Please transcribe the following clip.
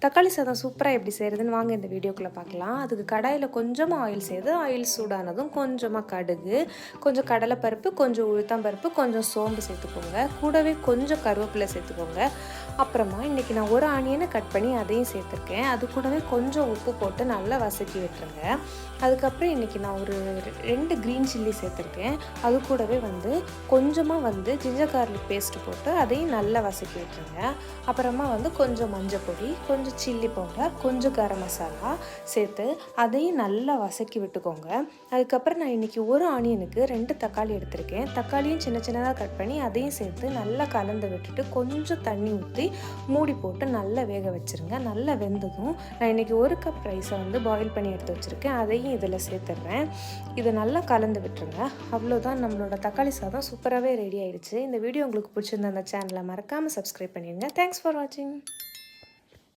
தக்காளி சாதம் சூப்பராக எப்படி செய்கிறதுன்னு வாங்க இந்த வீடியோக்குள்ளே பார்க்கலாம். அதுக்கு கடாயில் கொஞ்சமாக ஆயில் சேர்த்து ஆயில் சூடானதும் கொஞ்சமாக கடுகு, கொஞ்சம் கடலைப்பருப்பு, கொஞ்சம் உளுத்தம்பருப்பு, கொஞ்சம் சோம்பு சேர்த்துக்கோங்க. கூடவே கொஞ்சம் கருவேப்பிலை சேர்த்துக்கோங்க. அப்புறமா இன்றைக்கி நான் ஒரு ஆனியனை கட் பண்ணி அதையும் சேர்த்துருக்கேன். அது கூடவே கொஞ்சம் உப்பு போட்டு நல்லா வதக்கி விட்டுருங்க. அதுக்கப்புறம் இன்றைக்கி நான் ஒரு 2 க்ரீன் சில்லி சேர்த்துருக்கேன். அது கூடவே கொஞ்சமாக ஜிஞ்சர் கார்லிக் பேஸ்ட்டு போட்டு அதையும் நல்லா வதக்கி விட்டுருங்க. அப்புறமா கொஞ்சம் மஞ்சள் பொடி, கொஞ்சம் சில்லி பவுடர், கொஞ்சம் கரம் மசாலா சேர்த்து அதையும் நல்லா வதக்கி விட்டுக்கோங்க. அதுக்கப்புறம் நான் இன்றைக்கி ஒரு ஆனியனுக்கு 2 தக்காளி எடுத்திருக்கேன். தக்காளியும் சின்ன சின்னதாக கட் பண்ணி அதையும் சேர்த்து நல்லா கலந்து விட்டுட்டு கொஞ்சம் தண்ணி ஊற்றி மூடி போட்டு நல்லா வேக வச்சுருங்க. நல்லா வெந்ததும் நான் இன்றைக்கி 1 கப் ரைஸை பாயில் பண்ணி எடுத்து வச்சுருக்கேன். அதையும் இதில் சேர்த்துட்றேன். இதை நல்லா கலந்து விட்டுருங்க. அவ்வளோதான், நம்மளோட தக்காளி சாதம் சூப்பராகவே ரெடி ஆயிடுச்சு. இந்த வீடியோ உங்களுக்கு பிடிச்சிருந்த அந்த சேனலை மறக்காமல் சப்ஸ்கிரைப் பண்ணிடுங்க. தேங்க்ஸ் ஃபார் வாட்சிங்.